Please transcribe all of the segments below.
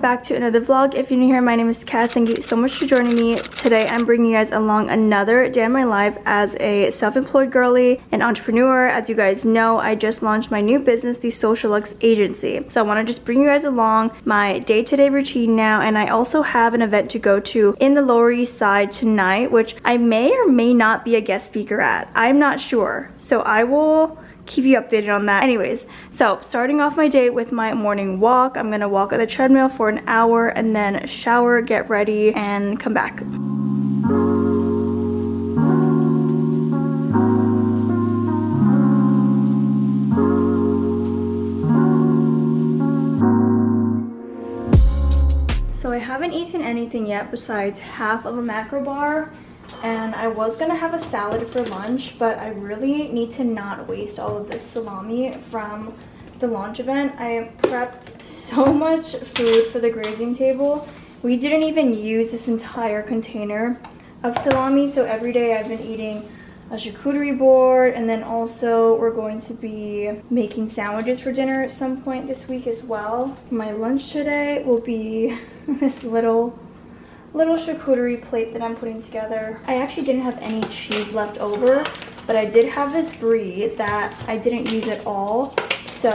back to another vlog. If you're new here, my name is Cass. Thank you so much for joining me. Today I'm bringing you guys along another day in my life as a self-employed girly, an entrepreneur. As you guys know, I just launched my new business, the Social Lux Agency. So I want to just bring you guys along my day-to-day routine now, and I also have an event to go to in the Lower East Side tonight, which I may or may not be a guest speaker at. I'm not sure. So I will keep you updated on that. Anyways, so starting off my day with my morning walk. I'm gonna walk on the treadmill for an hour and then shower, get ready, and come back. So I haven't eaten anything yet besides half of a macro bar. And I was gonna have a salad for lunch, but I really need to not waste all of this salami from the launch event. I prepped so much food for the grazing table. We didn't even use this entire container of salami, so every day I've been eating a charcuterie board, and then also we're going to be making sandwiches for dinner at some point this week as well. My lunch today will be this little charcuterie plate that I'm putting together. I actually didn't have any cheese left over, but I did have this brie that I didn't use at all, so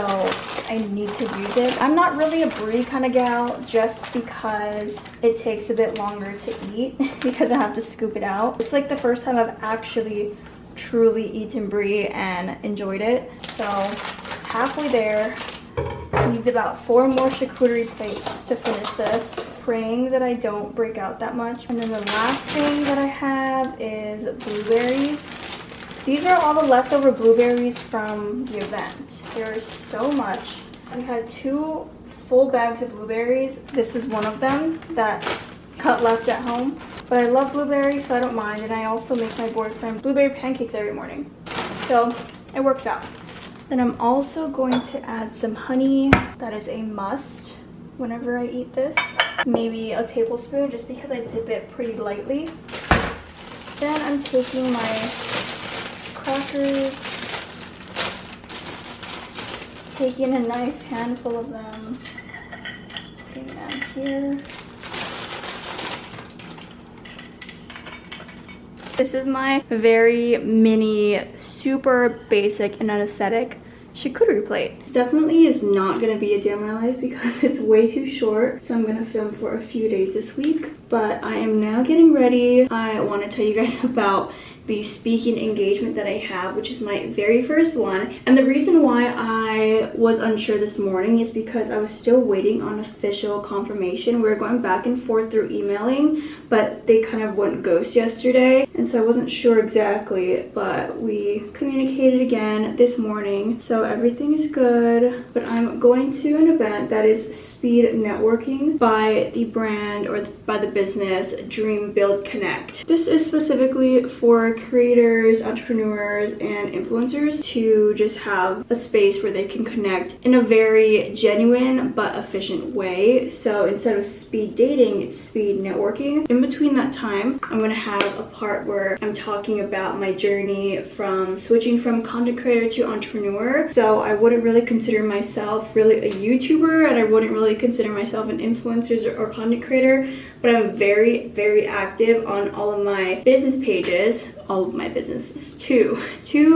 I need to use it. I'm not really a brie kind of gal just because it takes a bit longer to eat because I have to scoop it out. It's like the first time I've actually truly eaten brie and enjoyed it. So halfway there. Needs about 4 more charcuterie plates to finish this. Praying that I don't break out that much. And then the last thing that I have is blueberries. These are all the leftover blueberries from the event. There's so much. We had 2 full bags of blueberries. This is one of them that got left at home. But I love blueberries, so I don't mind. And I also make my boyfriend blueberry pancakes every morning. So it works out. Then I'm also going to add some honey. That is a must whenever I eat this. Maybe a tablespoon just because I dip it pretty lightly. Then I'm taking my crackers, taking a nice handful of them, putting them here. This is my very mini, super basic and unaesthetic charcuterie plate. This definitely is not gonna be a day of my life because it's way too short, so I'm gonna film for a few days this week. But I am now getting ready. I want to tell you guys about the speaking engagement that I have, which is my very first one. And the reason why I was unsure this morning is because I was still waiting on official confirmation. We were going back and forth through emailing, but they kind of went ghost yesterday, and so I wasn't sure exactly, but we communicated again this morning, so everything is good. But I'm going to an event that is speed networking by the brand, or by the business, Dream Build Connect. This is specifically for creators, entrepreneurs, and influencers to just have a space where they can connect in a very genuine but efficient way. So instead of speed dating, it's speed networking. In between that time, I'm gonna have a part where I'm talking about my journey from switching from content creator to entrepreneur. So I wouldn't really consider myself really a YouTuber, and I wouldn't really consider myself an influencer or content creator, but I'm very, very active on all of my business pages. All of my businesses, two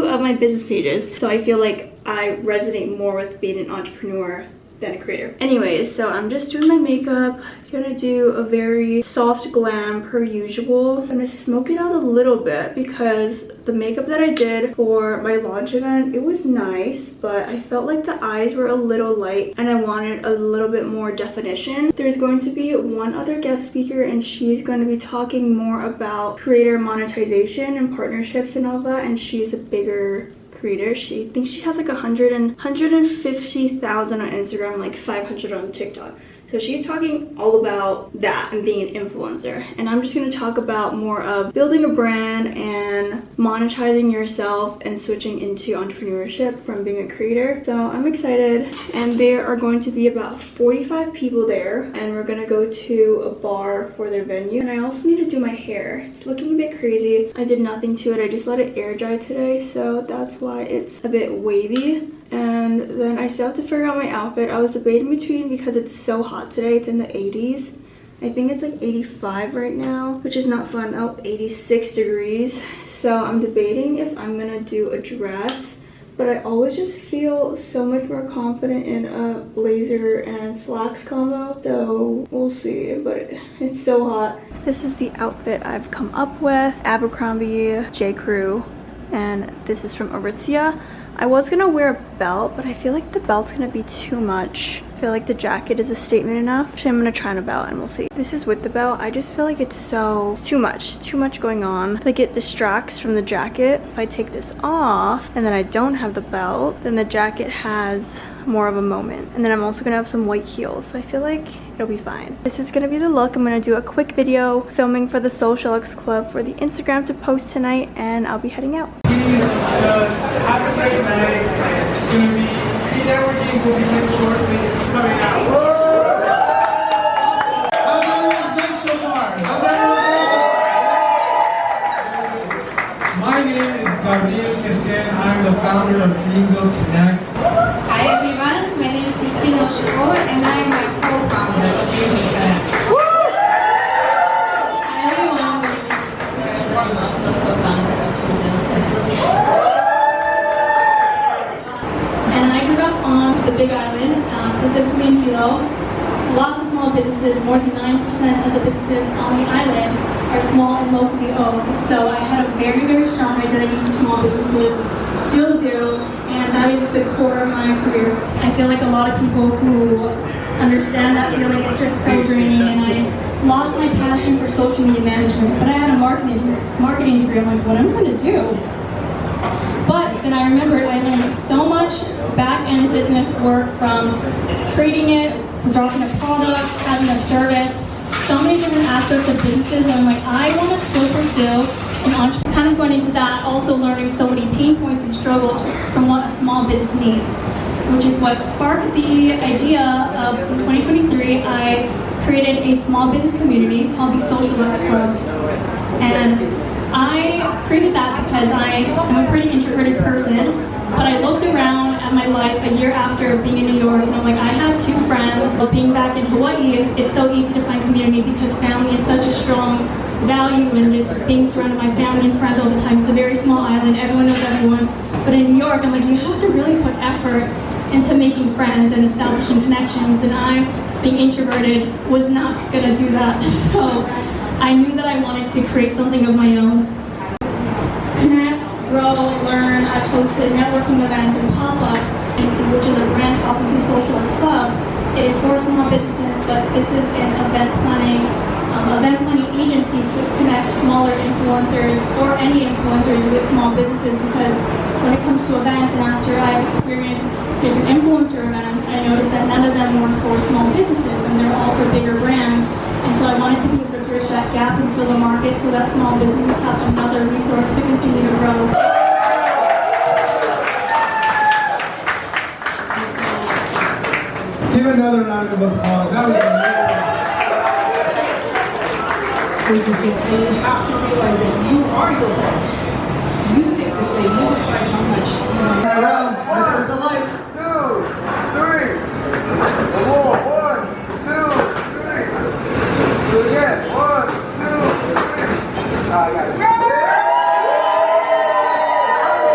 of my business pages. So I feel like I resonate more with being an entrepreneur than a creator. Anyways, so I'm just doing my makeup. I'm gonna do a very soft glam per usual. I'm gonna smoke it out a little bit because the makeup that I did for my launch event, it was nice, but I felt like the eyes were a little light and I wanted a little bit more definition. There's going to be one other guest speaker, and she's going to be talking more about creator monetization and partnerships and all that, and she's a bigger creator. She thinks she has like 150,000 on Instagram, like 500 on TikTok. So she's talking all about that and being an influencer. And I'm just going to talk about more of building a brand and monetizing yourself and switching into entrepreneurship from being a creator. So I'm excited. And there are going to be about 45 people there. And we're going to go to a bar for their venue. And I also need to do my hair. It's looking a bit crazy. I did nothing to it. I just let it air dry today. So that's why it's a bit wavy. And then I still have to figure out my outfit. I was debating between, because it's so hot today, it's in the 80s. I think it's like 85 right now, which is not fun. Oh, 86 degrees. So I'm debating if I'm gonna do a dress, but I always just feel so much more confident in a blazer and slacks combo. So we'll see, but it's so hot. This is the outfit I've come up with. Abercrombie, J. Crew, and this is from Aritzia. I was gonna wear a belt, but I feel like the belt's gonna be too much. I feel like the jacket is a statement enough, so I'm gonna try on a belt and we'll see. This is with the belt. I just feel like it's too much going on. Like it distracts from the jacket. If I take this off and then I don't have the belt, then the jacket has more of a moment. And then I'm also gonna have some white heels, so I feel like it'll be fine. This is gonna be the look. I'm gonna do a quick video filming for the Socialux Club for the Instagram to post tonight, and I'll be heading out. Please just have a great night. It's gonna be speed networking. Will begin shortly. Coming out. How's everyone doing so far? My name is Gabriel Castel. I'm the founder of Dreamville Connect. Hi everyone, my name is Christina Oshiko and I'm a co-founder of Dreamville Connect. Hi everyone, my name is Christina. I'm also a co-founder of Dreamville Connect. And I grew up on the Big Island, specifically in Hilo. Lots of small businesses, more than 9% of the businesses on the island are small and locally owned. So I had a very, very strong identity to small businesses, still do, and that is the core of my career. I feel like a lot of people who understand that feeling, it's just so draining, and I lost my passion for social media management, but I had a marketing degree. I'm like, what am I going to do? But then I remembered I learned so much back-end business work, from creating it, dropping a product, having a service, so many different aspects of businesses, and I'm like, I want to still pursue an entrepreneur. Kind of going into that, also learning so many pain points and struggles from what a small business needs, which is what sparked the idea of, in 2023, I created a small business community called the Socialux Club. And I created that because I am a pretty introverted person, but I looked around at my life a year after being in New York, and I'm like, I have 2 friends. So being back in Hawaii, it's so easy to find community because family is such a strong value, and just being surrounded by family and friends all the time. It's a very small island, everyone knows everyone. But in New York, I'm like, you have to really put effort into making friends and establishing connections, and I, being introverted, was not gonna do that. So I knew that I wanted to create something of my own. Connect, grow, learn. I've hosted networking events and pop-ups, which is a branch off of the Socialux Club. It is for small businesses, but this is an event planning agency to connect smaller influencers or any influencers with small businesses, because when it comes to events, and after I've experienced different influencer events, I noticed that none of them were for small businesses, and they're all for bigger brands. And so I wanted to be able to bridge that gap and fill the market so that small businesses have another resource to continue to grow. Give another round of applause. That was amazing. And you have to realize that you are your coach. You get to say, you decide how much. Around, with the light. 2, 3. The wall. 1, 2, 3. Do it again. 1, 2, 3. I got it.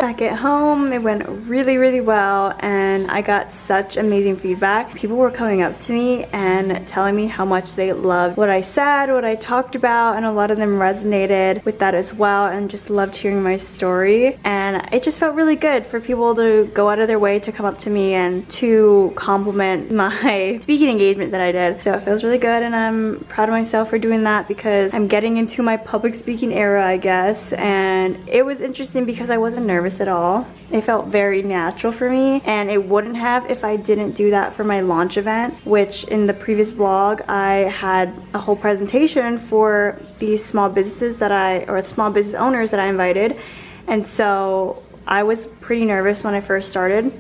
Back at home, it went really, really well, and I got such amazing feedback. People were coming up to me and telling me how much they loved what I said, what I talked about, and a lot of them resonated with that as well and just loved hearing my story. And it just felt really good for people to go out of their way to come up to me and to compliment my speaking engagement that I did. So it feels really good, and I'm proud of myself for doing that, because I'm getting into my public speaking era, I guess. And it was interesting because I wasn't nervous at all. It felt very natural for me, and it wouldn't have if I didn't do that for my launch event, which in the previous vlog I had a whole presentation for these small businesses small business owners that I invited. And so I was pretty nervous when I first started,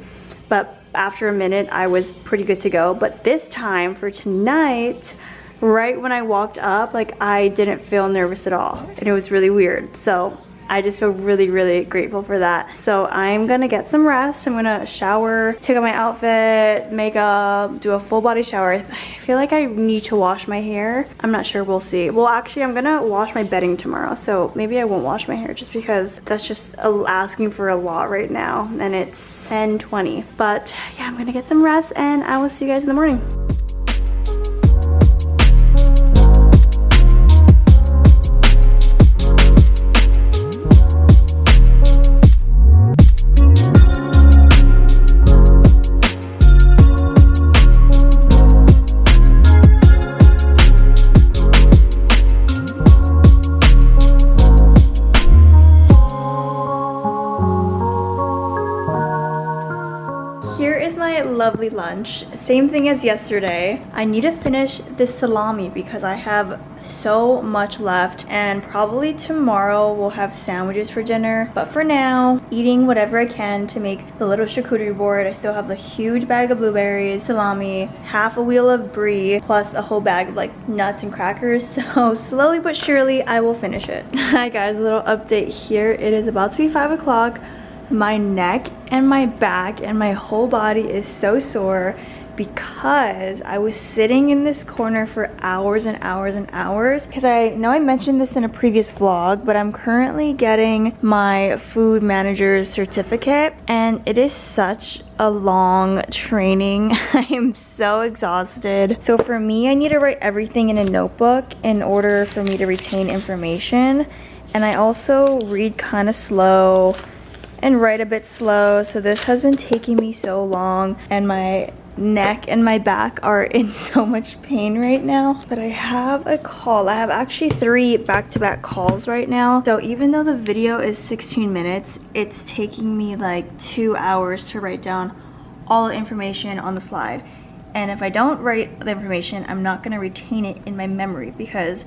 but after a minute I was pretty good to go. But this time for tonight, right when I walked up, like, I didn't feel nervous at all, and it was really weird. So I just feel really, really grateful for that. So I'm gonna get some rest. I'm gonna shower, take out my outfit, makeup, do a full body shower. I feel like I need to wash my hair. I'm not sure, we'll see. Well, actually, I'm gonna wash my bedding tomorrow, so maybe I won't wash my hair just because that's just asking for a lot right now, and it's 10:20. But yeah, I'm gonna get some rest, and I will see you guys in the morning. Lovely lunch. Same thing as yesterday. I need to finish this salami because I have so much left, and probably tomorrow we'll have sandwiches for dinner. But for now, eating whatever I can to make the little charcuterie board. I still have a huge bag of blueberries, salami, half a wheel of brie, plus a whole bag of like nuts and crackers. So slowly but surely I will finish it. Hi guys, a little update here. It is about to be 5 o'clock. My neck and my back and my whole body is so sore because I was sitting in this corner for hours and hours and hours. Because I know I mentioned this in a previous vlog, but I'm currently getting my food manager's certificate, and it is such a long training. I am so exhausted. So for me, I need to write everything in a notebook in order for me to retain information. And I also read kind of slow and write a bit slow, so this has been taking me so long, and my neck and my back are in so much pain right now. But I have a call. I have actually 3 back-to-back calls right now, so even though the video is 16 minutes, it's taking me like 2 hours to write down all the information on the slide. And if I don't write the information, I'm not going to retain it in my memory, because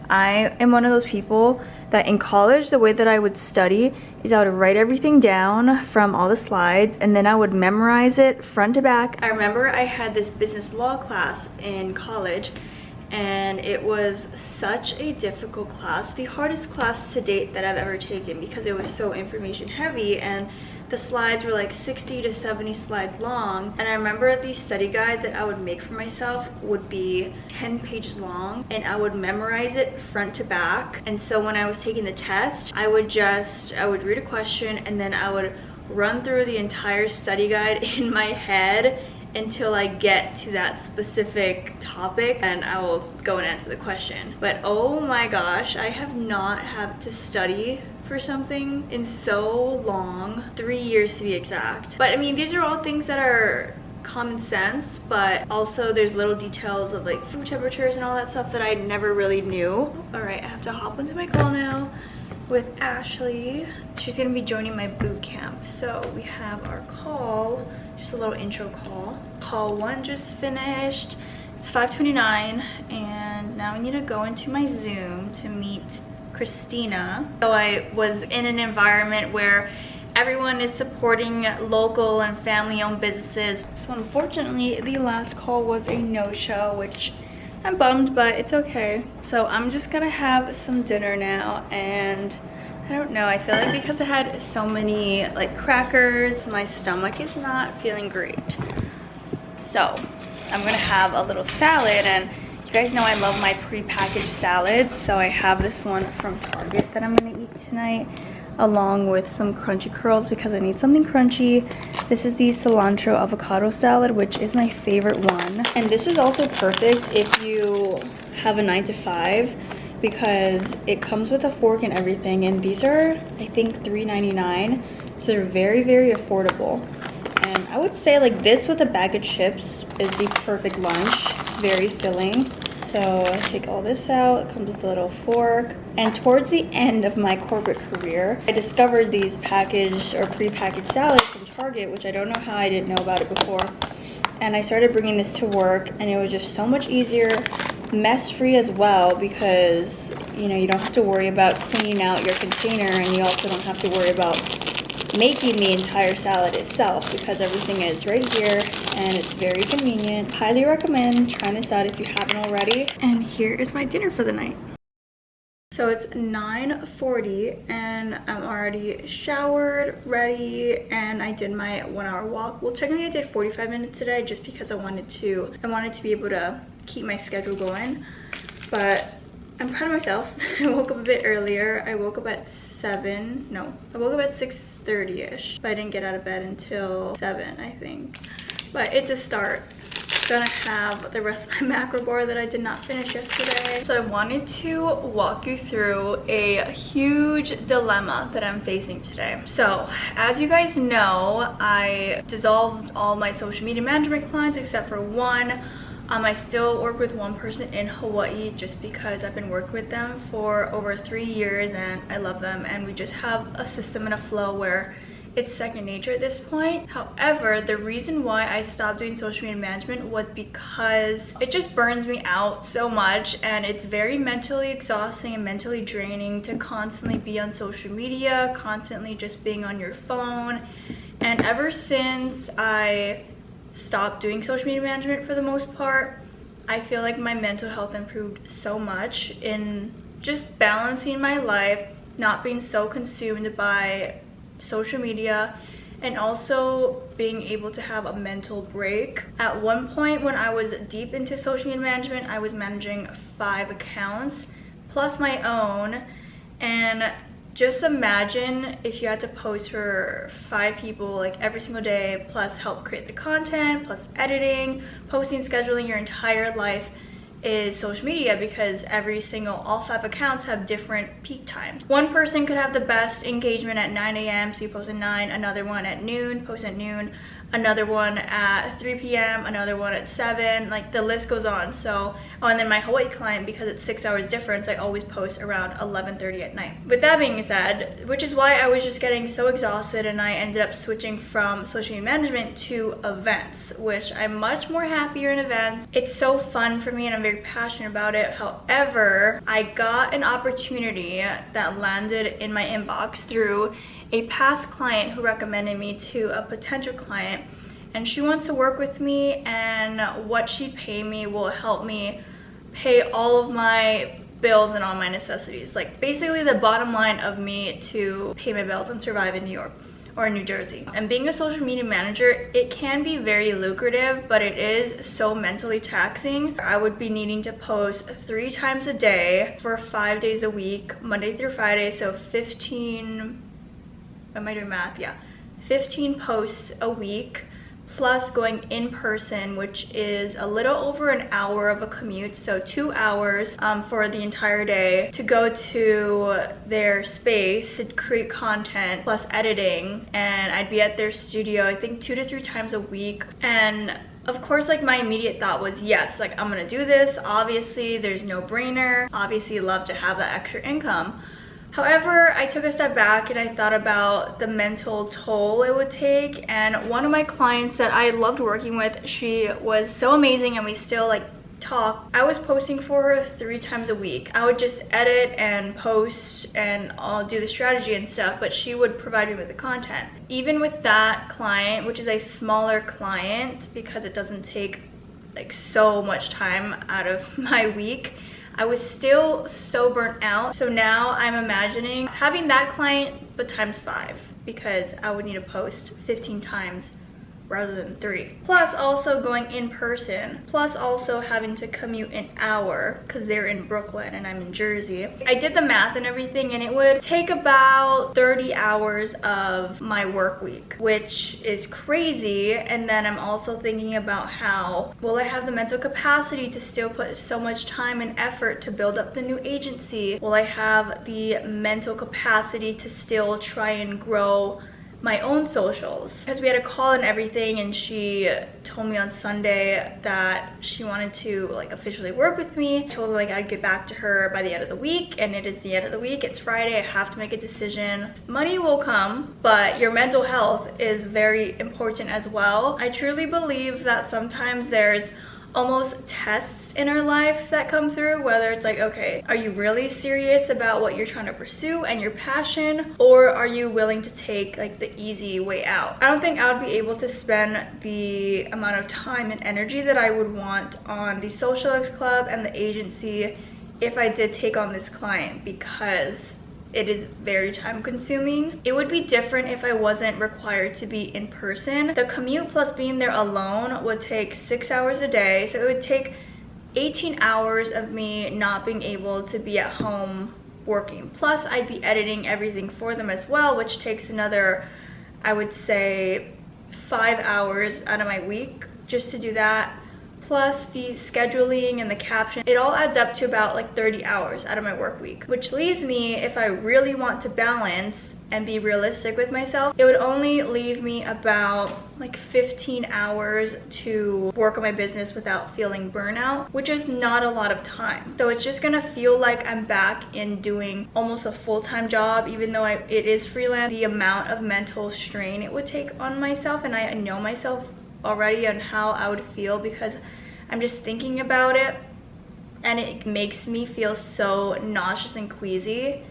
I am one of those people that in college, the way that I would study is I would write everything down from all the slides, and then I would memorize it front to back. I remember I had this business law class in college, and it was such a difficult class, the hardest class to date that I've ever taken, because it was so information heavy, and the slides were like 60 to 70 slides long. And I remember the study guide that I would make for myself would be 10 pages long, and I would memorize it front to back. And so when I was taking the test, I would read a question, and then I would run through the entire study guide in my head until I get to that specific topic, and I will go and answer the question. But oh my gosh, I have not had to study for something in so long, 3 years to be exact. But I mean, these are all things that are common sense, but also there's little details of like food temperatures and all that stuff that I never really knew. All right, I have to hop into my call now with Ashley. She's gonna be joining my boot camp. So we have our call, just a little intro call. Call 1 just finished. It's 5:29, and now I need to go into my Zoom to meet Christina. So I was in an environment where everyone is supporting local and family-owned businesses. So unfortunately, the last call was a no-show, which I'm bummed, but it's okay. So I'm just gonna have some dinner now, and I don't know, I feel like because I had so many like crackers, my stomach is not feeling great. So I'm gonna have a little salad, and you guys know I love my pre-packaged salads, so I have this one from Target that I'm gonna eat tonight, along with some crunchy curls because I need something crunchy. This is the cilantro avocado salad, which is my favorite one. And this is also perfect if you have a 9 to 5, because it comes with a fork and everything, and these are, I think, $3.99, so they're very, very affordable. And I would say like this with a bag of chips is the perfect lunch. It's very filling. So I take all this out, it comes with a little fork. And towards the end of my corporate career, I discovered these packaged or pre-packaged salads from Target, which I don't know how I didn't know about it before. And I started bringing this to work, and it was just so much easier, mess-free as well, because you know, you don't have to worry about cleaning out your container, and you also don't have to worry about making the entire salad itself, because everything is right here and it's very convenient. Highly recommend trying this out if you haven't already. And here is my dinner for the night. So it's 9:40 and I'm already showered, ready, and I did my 1-hour walk. Well, technically I did 45 minutes today just because I wanted to be able to keep my schedule going. But I'm proud of myself. I woke up a bit earlier. I woke up at 6:30ish, but I didn't get out of bed until 7, I think. But it's a start. Gonna have the rest of my macro bar that I did not finish yesterday. So I wanted to walk you through a huge dilemma that I'm facing today. So as you guys know, I dissolved all my social media management clients except for one. I still work with one person in Hawaii just because I've been working with them for over 3 years and I love them, and we just have a system and a flow where it's second nature at this point. However, the reason why I stopped doing social media management was because it just burns me out so much, and it's very mentally exhausting and mentally draining to constantly be on social media, constantly just being on your phone. And ever since I stopped doing social media management for the most part, I feel like my mental health improved so much in just balancing my life, not being so consumed by social media, and also being able to have a mental break. At one point when I was deep into social media management, I was managing 5 accounts plus my own, and just imagine if you had to post for 5 people like every single day, plus help create the content, plus editing, posting, scheduling. Your entire life is social media because all 5 accounts have different peak times. One person could have the best engagement at 9 a.m. so you post at 9, another one at noon, post at noon, another one at 3 p.m, another one at 7, like the list goes on. So and then my Hawaii client, because it's 6 hours difference, I always post around 11:30 at night. With that being said, which is why I was just getting so exhausted, and I ended up switching from social media management to events, which I'm much more happier in events. It's so fun for me and I'm very passionate about it. However, I got an opportunity that landed in my inbox through a past client who recommended me to a potential client, and she wants to work with me, and what she'd pay me will help me pay all of my bills and all my necessities. Like basically the bottom line of me to pay my bills and survive in New York or New Jersey. And being a social media manager, it can be very lucrative, but it is so mentally taxing. I would be needing to post 3 times a day for 5 days a week, Monday through Friday, so 15, am I doing math? Yeah, 15 posts a week, plus going in person, which is a little over an hour of a commute, so 2 hours for the entire day to go to their space to create content, plus editing. And I'd be at their studio I think 2 to 3 times a week. And of course, like my immediate thought was, yes, like I'm gonna do this. Obviously there's no brainer, obviously love to have that extra income. However, I took a step back and I thought about the mental toll it would take. And one of my clients that I loved working with, she was so amazing and we still like talk. I was posting for her 3 times a week. I would just edit and post and I'll do the strategy and stuff, but she would provide me with the content. Even with that client, which is a smaller client because it doesn't take like so much time out of my week, I was still so burnt out. So now I'm imagining having that client but times 5, because I would need to post 15 times rather than 3. Plus also going in person, plus also having to commute an hour because they're in Brooklyn and I'm in Jersey. I did the math and everything, and it would take about 30 hours of my work week, which is crazy. And then I'm also thinking about how will I have the mental capacity to still put so much time and effort to build up the new agency? Will I have the mental capacity to still try and grow my own socials? Because we had a call and everything, and she told me on Sunday that she wanted to like officially work with me. I told her like I'd get back to her by the end of the week, and it is the end of the week. It's Friday. I have to make a decision. Money will come, but your mental health is very important as well. I truly believe that sometimes there's almost tests in our life that come through, whether it's like, okay, are you really serious about what you're trying to pursue and your passion, or are you willing to take like the easy way out? I don't think I would be able to spend the amount of time and energy that I would want on the Socialist Club and the agency if I did take on this client because it is very time consuming. It would be different if I wasn't required to be in person. The commute plus being there alone would take 6 hours a day, so it would take 18 hours of me not being able to be at home working. Plus I'd be editing everything for them as well, which takes another, I would say, 5 hours out of my week just to do that. Plus the scheduling and the caption, it all adds up to about like 30 hours out of my work week, which leaves me, if I really want to balance and be realistic with myself, it would only leave me about like 15 hours to work on my business without feeling burnout, which is not a lot of time. So it's just gonna feel like I'm back in doing almost a full-time job, even though it is freelance. The amount of mental strain it would take on myself, and I know myself already on how I would feel because I'm just thinking about it and it makes me feel so nauseous and queasy.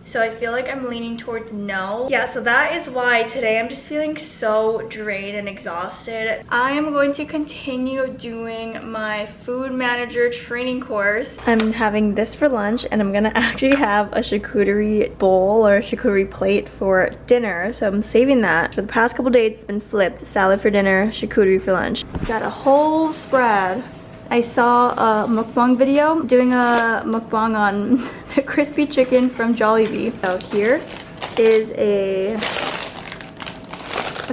So I feel like I'm leaning towards no. Yeah, so that is why today I'm just feeling so drained and exhausted. I am going to continue doing my food manager training course. I'm having this for lunch, and I'm gonna actually have a charcuterie bowl or a charcuterie plate for dinner. So I'm saving that. For the past couple days, it's been flipped. Salad for dinner, charcuterie for lunch. Got a whole spread. I saw a mukbang video doing a mukbang on the crispy chicken from Jollibee. So here is a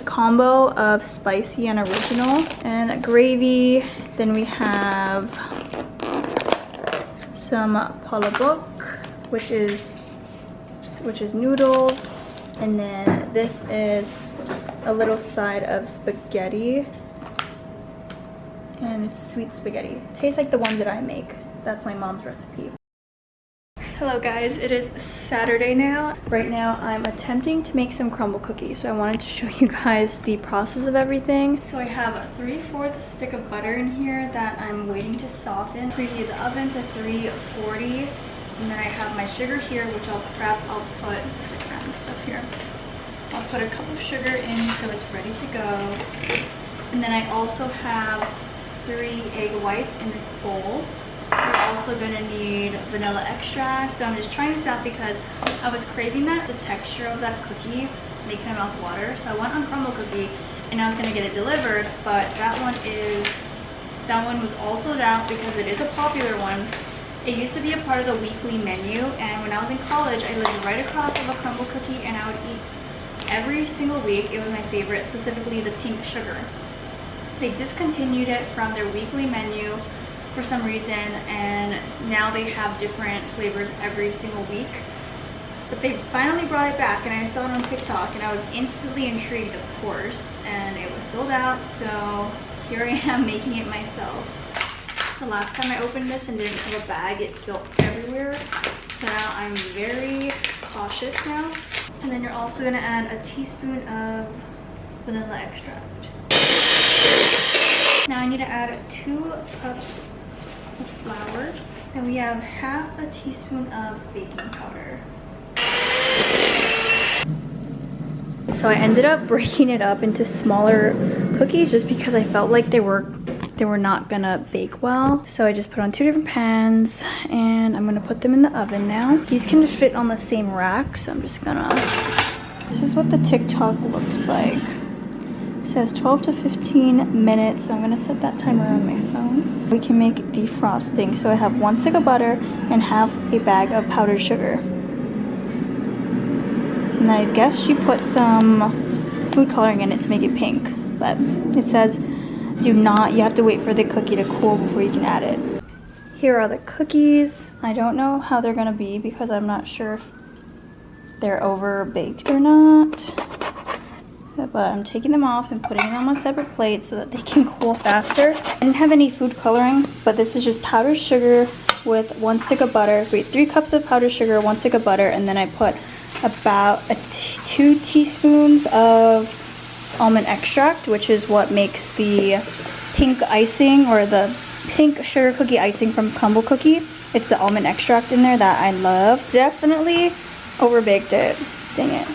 combo of spicy and original and gravy. Then we have some palabok, which is noodles, and then this is a little side of spaghetti. And it's sweet spaghetti. It tastes like the one that I make. That's my mom's recipe. Hello guys, it is Saturday now. Right now I'm attempting to make some crumble cookies. So I wanted to show you guys the process of everything. So I have a 3/4 stick of butter in here that I'm waiting to soften. Preheat the oven to 340. And then I have my sugar here, which I'll put random stuff here. I'll put a cup of sugar in so it's ready to go. And then I also have 3 egg whites in this bowl. We're also gonna need vanilla extract. So I'm just trying this out because I was craving that. The texture of that cookie makes my mouth water. So I went on Crumble Cookie and I was gonna get it delivered, but that one was all sold out because it is a popular one. It used to be a part of the weekly menu, and when I was in college, I lived right across from a Crumble Cookie and I would eat every single week. It was my favorite, specifically the pink sugar. They discontinued it from their weekly menu for some reason, and now they have different flavors every single week. But they finally brought it back, and I saw it on TikTok, and I was instantly intrigued, of course, and it was sold out, so here I am making it myself. The last time I opened this and didn't have a bag, it spilled everywhere. So now I'm very cautious now. And then you're also gonna add a teaspoon of vanilla extract. Now I need to add 2 cups of flour, and we have half a teaspoon of baking powder. So I ended up breaking it up into smaller cookies just because I felt like they were not gonna bake well. So I just put on 2 different pans, and I'm gonna put them in the oven now. These can fit on the same rack, so I'm just gonna, this is what the TikTok looks like. It says 12 to 15 minutes, so I'm gonna set that timer on my phone. We can make the frosting. So I have 1 stick of butter and half a bag of powdered sugar. And I guess she put some food coloring in it to make it pink, but it says do not, you have to wait for the cookie to cool before you can add it. Here are the cookies. I don't know how they're gonna be because I'm not sure if they're over baked or not. But I'm taking them off and putting them on separate plates so that they can cool faster. I didn't have any food coloring, but this is just powdered sugar with 1 stick of butter. Wait, 3 cups of powdered sugar, 1 stick of butter, and then I put about 2 teaspoons of almond extract, which is what makes the pink icing or the pink sugar cookie icing from Crumble Cookie. It's the almond extract in there that I love. Definitely overbaked it. Dang it.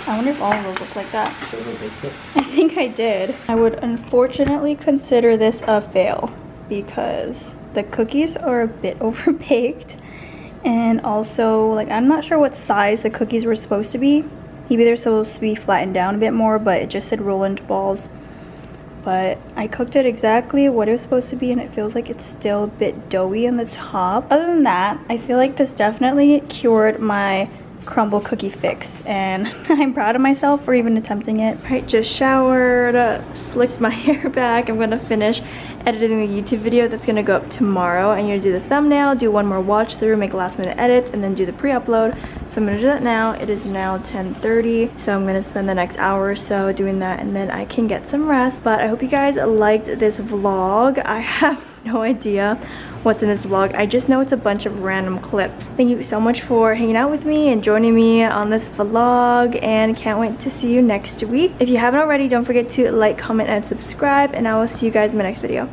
I wonder if all of those look like that. I think I did. I would unfortunately consider this a fail because the cookies are a bit overbaked And also, like, I'm not sure what size the cookies were supposed to be. Maybe they're supposed to be flattened down a bit more, but it just said roll into balls. But I cooked it exactly what it was supposed to be, and it feels like it's still a bit doughy on the top. Other than that, I feel like this definitely cured my crumble cookie fix, and I'm proud of myself for even attempting it. Right, just showered, slicked my hair back. I'm gonna finish editing the YouTube video that's gonna go up tomorrow. I'm gonna do the thumbnail, do one more watch through, make last minute edits, and then do the pre-upload. So I'm gonna do that now. It is now 10:30, so I'm gonna spend the next hour or so doing that, and then I can get some rest. But I hope you guys liked this vlog. I have no idea what's in this vlog. I just know it's a bunch of random clips. Thank you so much for hanging out with me and joining me on this vlog, and can't wait to see you next week. If you haven't already, don't forget to like, comment, and subscribe, and I will see you guys in my next video.